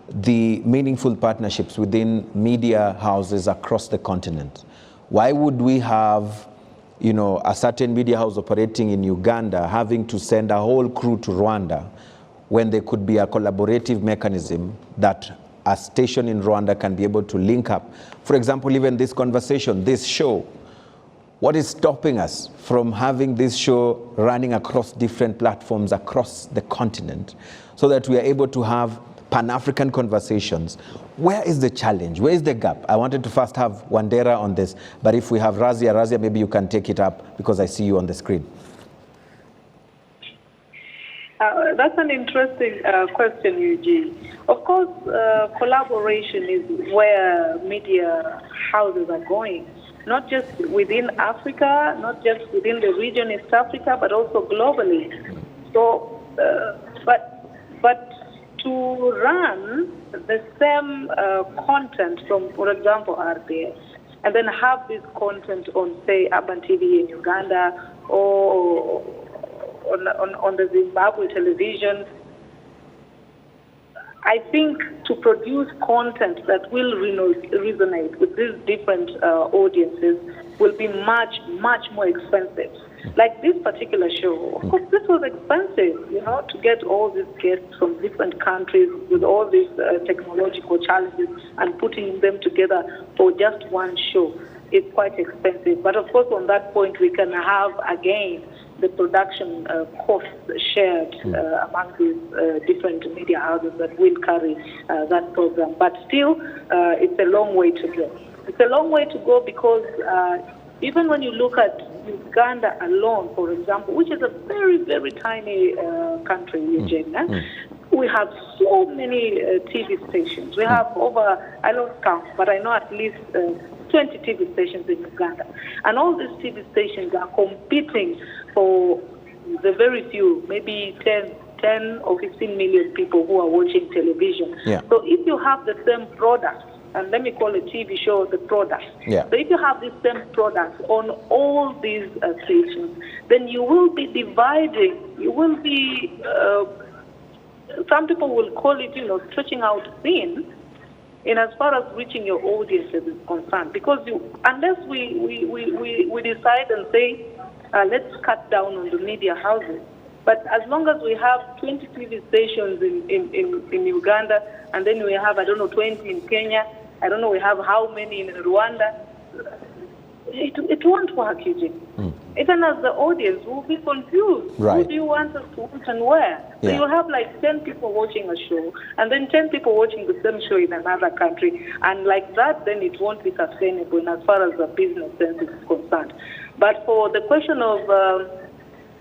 [SPEAKER 1] the meaningful partnerships within media houses across the continent? Why would we have, a certain media house operating in Uganda having to send a whole crew to Rwanda when there could be a collaborative mechanism that a station in Rwanda can be able to link up? For example, even this conversation, this show, what is stopping us from having this show running across different platforms across the continent so that we are able to have Pan-African conversations? Where is the challenge? Where is the gap? I wanted to first have Wandera on this, but if we have Razia, maybe you can take it up because I see you on the screen.
[SPEAKER 5] That's an interesting question, Eugene. Of course, collaboration is where media houses are going, not just within Africa, not just within the region East Africa, but also globally. So, but to run the same content from, for example, RDS, and then have this content on, say, RwandaTV in Uganda or on the Zimbabwe television, I think to produce content that will resonate with these different audiences will be much, much more expensive. Like this particular show, of course, this was expensive, to get all these guests from different countries with all these technological challenges and putting them together for just one show. It's quite expensive. But of course, on that point, we can have, again, the production costs shared among these different media houses that will carry that program. But still, it's a long way to go. It's a long way to go because even when you look at Uganda alone, for example, which is a very, very tiny country, Eugene, we have so many TV stations. We have over, I lost count, but I know at least 20 TV stations in Uganda. And all these TV stations are competing for the very few, maybe 10 or 15 million people who are watching television.
[SPEAKER 1] Yeah.
[SPEAKER 5] So if you have the same product, and let me call a TV show the product.
[SPEAKER 1] Yeah.
[SPEAKER 5] So if you have the same products on all these stations, then you will be dividing. You will be, some people will call it, stretching out thin in as far as reaching your audience is concerned. Because unless we decide and say, let's cut down on the media houses, but as long as we have 20 TV stations in Uganda, and then we have, 20 in Kenya, we have how many in Rwanda, it won't work, Eugene. Even as the audience, will be confused.
[SPEAKER 1] Right.
[SPEAKER 5] Who do you want us to watch and where? So you have like 10 people watching a show, and then 10 people watching the same show in another country. And like that, then it won't be sustainable in as far as the business sense is concerned. But for the question of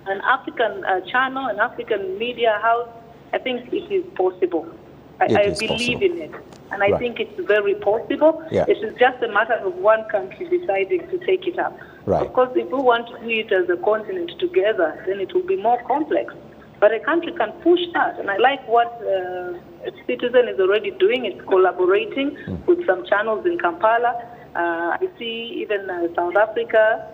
[SPEAKER 5] an African channel, an African media house, I think it is possible. I believe in it. And I think it's very possible.
[SPEAKER 1] Yeah.
[SPEAKER 5] It is just a matter of one country deciding to take it up.
[SPEAKER 1] Right.
[SPEAKER 5] Of course, if we want to do it as a continent together, then it will be more complex. But a country can push that. And I like what Citizen is already doing. It's collaborating with some channels in Kampala. I see even South Africa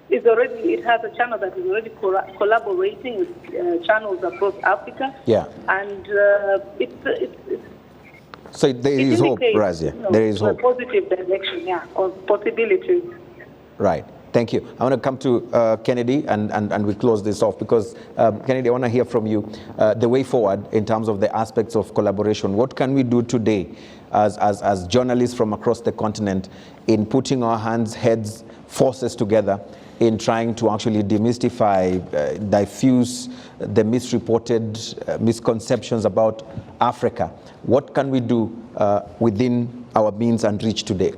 [SPEAKER 5] it has a channel that is already collaborating with channels across Africa.
[SPEAKER 1] Yeah.
[SPEAKER 5] And
[SPEAKER 1] so there is hope, Razia. There is hope.
[SPEAKER 5] A positive direction, or possibilities.
[SPEAKER 1] Right. Thank you. I want to come to Kennedy and we close this off because, Kennedy, I want to hear from you the way forward in terms of the aspects of collaboration. What can we do today as journalists from across the continent in putting our heads, forces together in trying to actually demystify, diffuse the misreported misconceptions about Africa? What can we do within our means and reach today?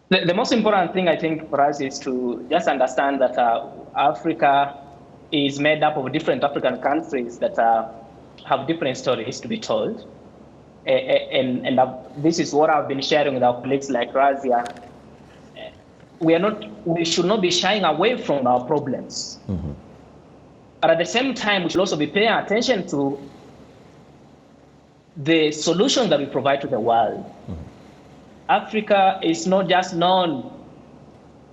[SPEAKER 4] The most important thing, I think, for us is to just understand that Africa is made up of different African countries that have different stories to be told. And this is what I've been sharing with our colleagues like Razia. We should not be shying away from our problems. But at the same time, we should also be paying attention to the solutions that we provide to the world. Africa is not just known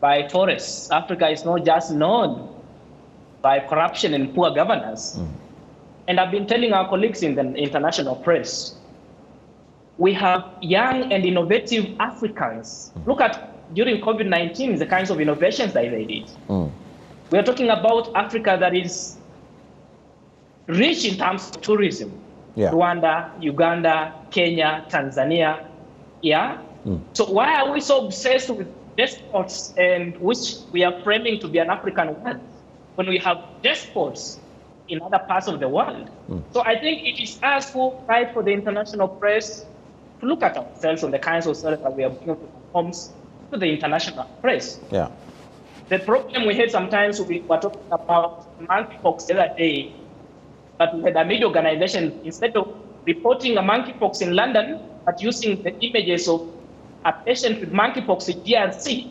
[SPEAKER 4] by forests. Africa is not just known by corruption and poor governance. And I've been telling our colleagues in the international press, we have young and innovative Africans. Look at during COVID-19, the kinds of innovations that they did. We are talking about Africa that is rich in terms of tourism. Rwanda, Uganda, Kenya, Tanzania. So why are we so obsessed with despots and which we are framing to be an African world when we have despots in other parts of the world? So I think it is us who fight for the international press to look at ourselves and the kinds of stories that we are bringing to homes to the international press. The problem we had sometimes, we were talking about monkeypox the other day, but we had a media organization, instead of reporting a monkeypox in London, but using the images of a patient with monkeypox in DRC.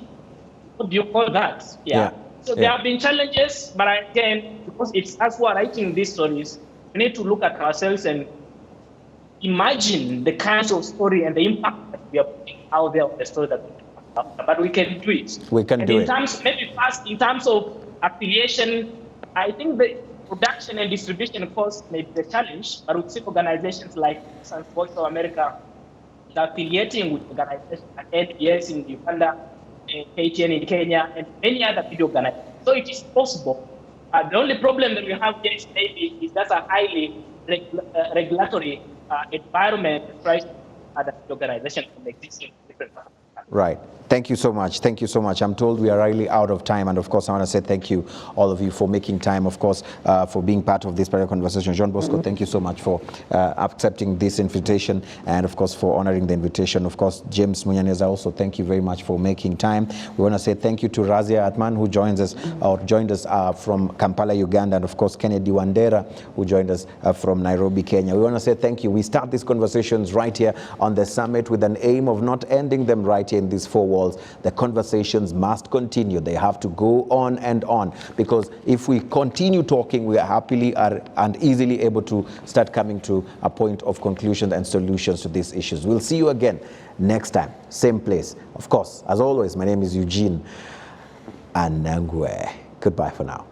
[SPEAKER 4] What do you call that? So there have been challenges, but again, because it's us who are writing these stories, we need to look at ourselves and imagine the kinds of story and the impact that we are putting out there on the story that we do. But we can do it.
[SPEAKER 1] We can do it.
[SPEAKER 4] Maybe first, in terms of affiliation, I think the production and distribution costs may be the challenge, but we see organizations like Voice of America affiliating with organizations like NBS in Uganda, KTN in Kenya, and many other video organizations. So it is possible. The only problem that we have here maybe is that's a highly regulatory environment that tries to other organizations from existing different countries.
[SPEAKER 1] Right. Thank you so much. Thank you so much. I'm told we are really out of time. And of course, I want to say thank you, all of you, for making time, of course, for being part of this prayer conversation. Jean Bosco, thank you so much for accepting this invitation and, of course, for honoring the invitation. Of course, James Munyaneza, also thank you very much for making time. We want to say thank you to Razia Atman, who joined us from Kampala, Uganda, and, of course, Kennedy Wandera, who joined us from Nairobi, Kenya. We want to say thank you. We start these conversations right here on the summit with an aim of not ending them right here in these 4 walls. The conversations must continue. They have to go on, because if we continue talking, we are happily and easily able to start coming to a point of conclusion and solutions to these issues. We'll see you again next time, same place. Of course, as always, my name is Eugene Anangwe. Goodbye for now.